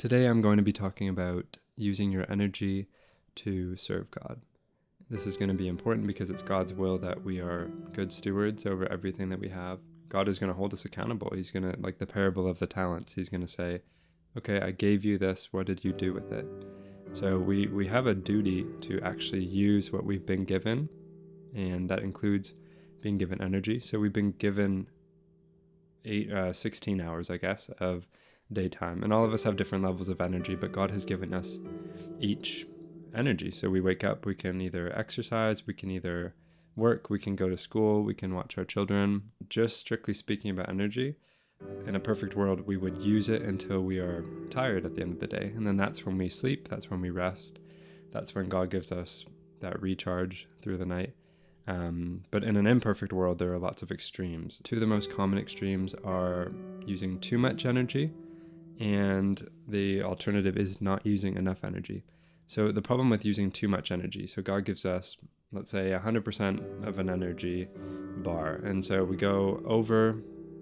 Today I'm going to be talking about using your energy to serve God. This is going to be important because it's God's will that we are good stewards over everything that we have. God is going to hold us accountable. He's going to, like the parable of the talents, he's going to say, okay, I gave you this. What did you do with it? So we have a duty to actually use what we've been given, and that includes being given energy. So we've been given 16 hours, I guess, of daytime. And all of us have different levels of energy, but God has given us each energy. So we wake up, we can either exercise, we can either work, we can go to school, we can watch our children. Just strictly speaking about energy, in a perfect world, we would use it until we are tired at the end of the day. And then that's when we sleep, that's when we rest. That's when God gives us that recharge through the night. But in an imperfect world, there are lots of extremes. Two of the most common extremes are using too much energy, and the alternative is not using enough energy. So the problem with using too much energy, so God gives us, let's say, 100% of an energy bar, and so we go over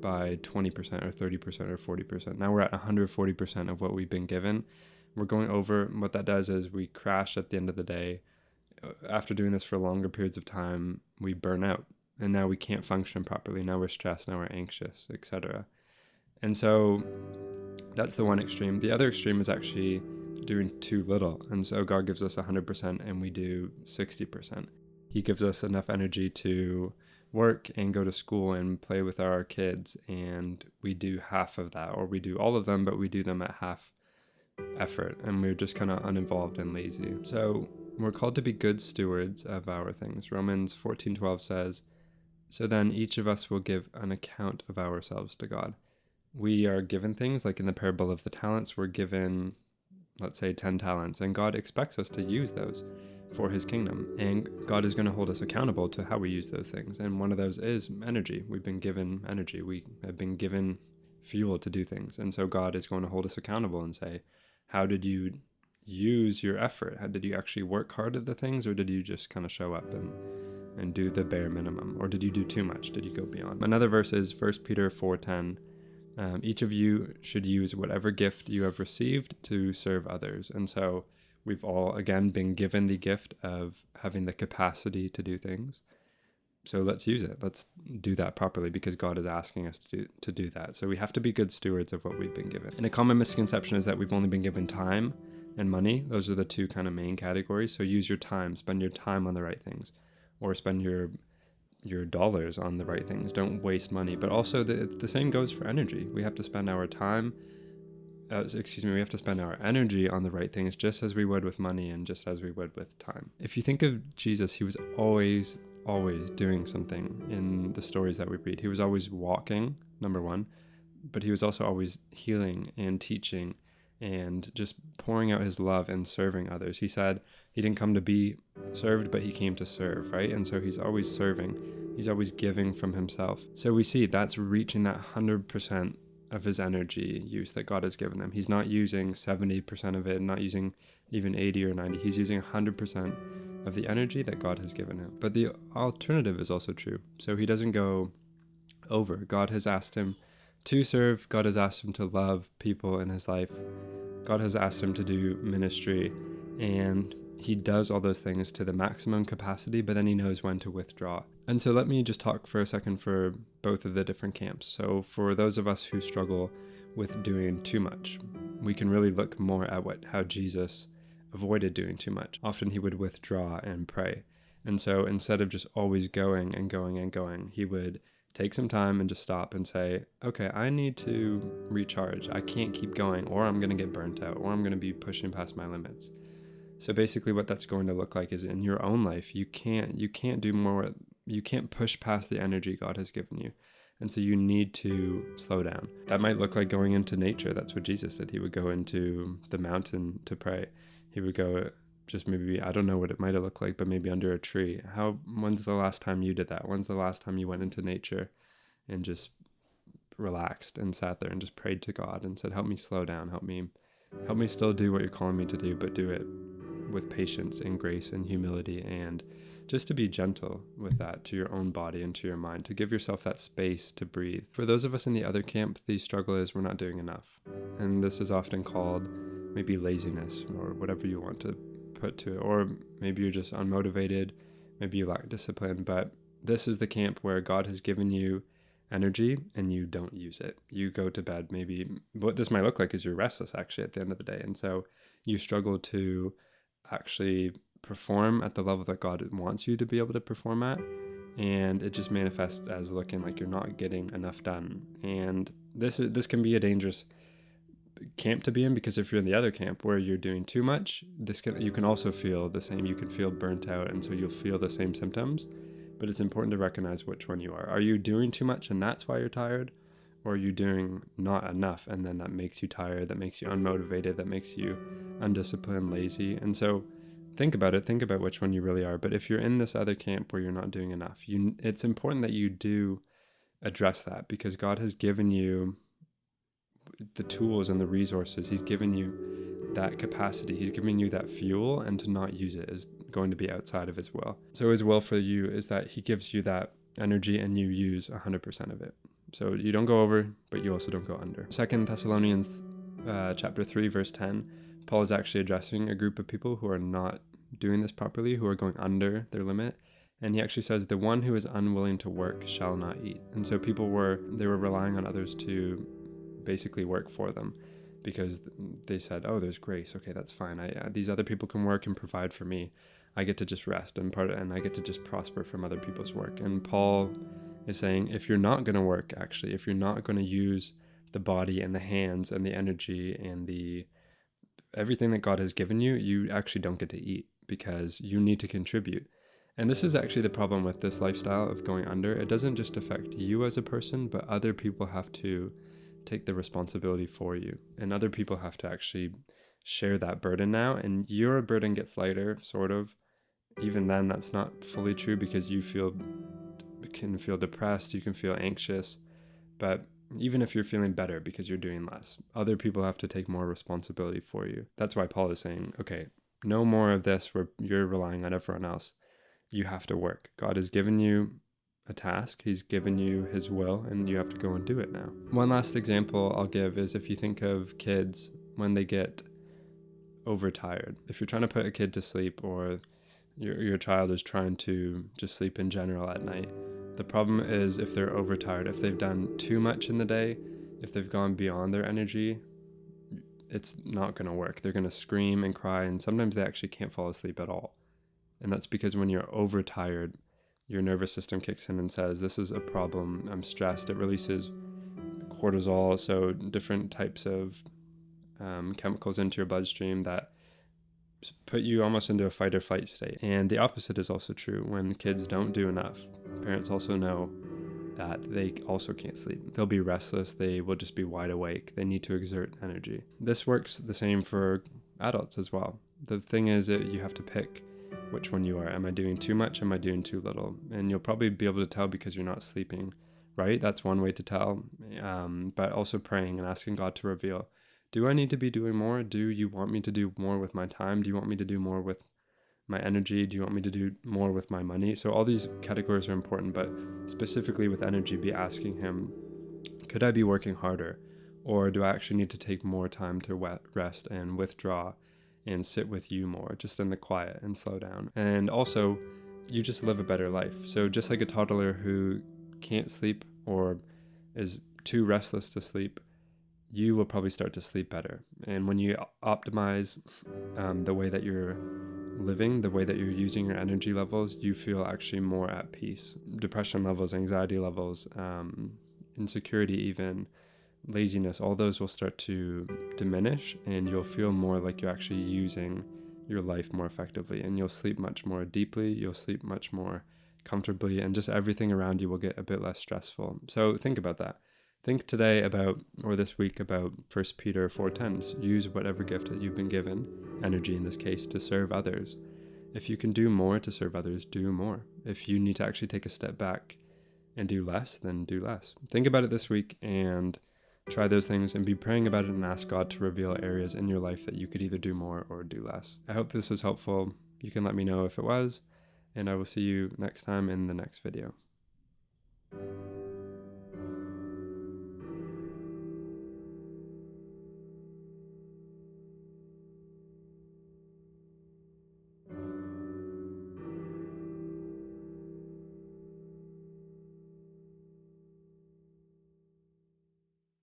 by 20% or 30% or 40%. Now we're at 140% of what we've been given. We're going over. What that does is we crash at the end of the day. After doing this for longer periods of time, we burn out, and now we can't function properly. Now we're stressed, now we're anxious, etc. And so that's the one extreme. The other extreme is actually doing too little. And so God gives us 100% and we do 60%. He gives us enough energy to work and go to school and play with our kids, and we do half of that, or we do all of them, but we do them at half effort, and we're just kind of uninvolved and lazy. So we're called to be good stewards of our things. Romans 14:12 says, "So then each of us will give an account of ourselves to God." We are given things, like in the parable of the talents, we're given, let's say, 10 talents, and God expects us to use those for his kingdom. And God is going to hold us accountable to how we use those things. And one of those is energy. We've been given energy. We have been given fuel to do things. And so God is going to hold us accountable and say, how did you use your effort? How did you actually work hard at the things, or did you just kind of show up and do the bare minimum? Or did you do too much? Did you go beyond? Another verse is 1 Peter 4:10. Each of you should use whatever gift you have received to serve others. And so we've all, again, been given the gift of having the capacity to do things. So let's use it. Let's do that properly, because God is asking us to do that. So we have to be good stewards of what we've been given. And a common misconception is that we've only been given time and money. Those are the two kind of main categories. So use your time, spend your time on the right things, or spend your dollars on the right things. Don't waste money. But also the same goes for energy. We have to spend our time, we have to spend our energy on the right things, just as we would with money and just as we would with time. If you think of Jesus, he was always doing something in the stories that we read. He was always walking, number one, but he was also always healing and teaching and just pouring out his love and serving others. He said he didn't come to be served, but he came to serve, right? And so he's always serving. He's always giving from himself. So we see that's reaching that 100% of his energy use that God has given him. He's not using 70% of it, not using even 80 or 90. He's using 100% of the energy that God has given him. But the alternative is also true. So he doesn't go over. God has asked him to serve. God has asked him to love people in his life. God has asked him to do ministry, and he does all those things to the maximum capacity, but then he knows when to withdraw. And so let me just talk for a second for both of the different camps. So for those of us who struggle with doing too much, we can really look more at how Jesus avoided doing too much. Often he would withdraw and pray. And so instead of just always going and going and going, he would take some time and just stop and say, okay, I need to recharge. I can't keep going, or I'm going to get burnt out, or I'm going to be pushing past my limits. So basically what that's going to look like is in your own life, you can't do more. You can't push past the energy God has given you. And so you need to slow down. That might look like going into nature. That's what Jesus did. He would go into the mountain to pray. He would go just maybe, I don't know what it might have looked like, but maybe under a tree. When's the last time you did that? When's the last time you went into nature and just relaxed and sat there and just prayed to God and said, help me slow down, help me still do what you're calling me to do, but do it with patience and grace and humility, and just to be gentle with that to your own body and to your mind, to give yourself that space to breathe. For those of us in the other camp, the struggle is we're not doing enough. And this is often called maybe laziness or whatever you want to put to it. Or maybe you're just unmotivated, maybe you lack discipline. But this is the camp where God has given you energy and you don't use it. You go to bed, maybe what this might look like is you're restless actually at the end of the day. And so you struggle to actually perform at the level that God wants you to be able to perform at. And it just manifests as looking like you're not getting enough done. And this can be a dangerous camp to be in, because if you're in the other camp where you're doing too much, you can also feel the same. You can feel burnt out, and so you'll feel the same symptoms. But it's important to recognize which one you are. Are you doing too much and that's why you're tired? Or are you doing not enough and then that makes you tired, that makes you unmotivated, that makes you undisciplined, lazy? And so think about it. Think about which one you really are. But if you're in this other camp where you're not doing enough, it's important that you do address that, because God has given you the tools and the resources. He's given you that capacity. He's giving you that fuel, and to not use it is going to be outside of his will. So his will for you is that he gives you that energy and you use 100% of it. So you don't go over, but you also don't go under. 2 Thessalonians chapter 3, verse 10, Paul is actually addressing a group of people who are not doing this properly, who are going under their limit. And he actually says, the one who is unwilling to work shall not eat. And so people were relying on others to basically work for them, because they said, oh, there's grace. Okay, that's fine. These other people can work and provide for me. I get to just rest and I get to just prosper from other people's work. And Paul is saying, if you're not going to work, actually, if you're not going to use the body and the hands and the energy and everything that God has given you, you actually don't get to eat, because you need to contribute. And this is actually the problem with this lifestyle of going under. It doesn't just affect you as a person, but other people have to take the responsibility for you, and other people have to actually share that burden now, and your burden gets lighter, sort of. Even then, that's not fully true, because you can feel depressed, you can feel anxious, but even if you're feeling better because you're doing less, other people have to take more responsibility for you. That's why Paul is saying, okay, no more of this where you're relying on everyone else. You have to work. God has given you a task. He's given you his will, and you have to go and do it now. One last example I'll give is if you think of kids when they get overtired. If you're trying to put a kid to sleep, or your child is trying to just sleep in general at night, the problem is if they're overtired, if they've done too much in the day, if they've gone beyond their energy, it's not going to work. They're going to scream and cry, and sometimes they actually can't fall asleep at all. And that's because when you're overtired, your nervous system kicks in and says, this is a problem, I'm stressed. It releases cortisol, so different types of chemicals into your bloodstream that put you almost into a fight or flight state. And the opposite is also true. When kids don't do enough, parents also know that they also can't sleep. They'll be restless, they will just be wide awake, they need to exert energy. This works the same for adults as well. The thing is that you have to pick which one you are. Am I doing too much? Am I doing too little? And you'll probably be able to tell because you're not sleeping, right? That's one way to tell. But also praying and asking God to reveal, do I need to be doing more? Do you want me to do more with my time? Do you want me to do more with my energy? Do you want me to do more with my money? So all these categories are important, but specifically with energy, be asking him, could I be working harder? Or do I actually need to take more time to rest and withdraw and sit with you more, just in the quiet, and slow down? And also, you just live a better life. So just like a toddler who can't sleep or is too restless to sleep, you will probably start to sleep better. And when you optimize the way that you're living, the way that you're using your energy levels, you feel actually more at peace. Depression levels, anxiety levels, insecurity even, laziness, all those will start to diminish, and you'll feel more like you're actually using your life more effectively, and you'll sleep much more deeply, you'll sleep much more comfortably, and just everything around you will get a bit less stressful. So think about that. Think today about, or this week, about 1 Peter 4:10. Use whatever gift that you've been given, energy in this case, to serve others. If you can do more to serve others, do more. If you need to actually take a step back and do less, then do less. Think about it this week and try those things, and be praying about it and ask God to reveal areas in your life that you could either do more or do less. I hope this was helpful. You can let me know if it was, and I will see you next time in the next video.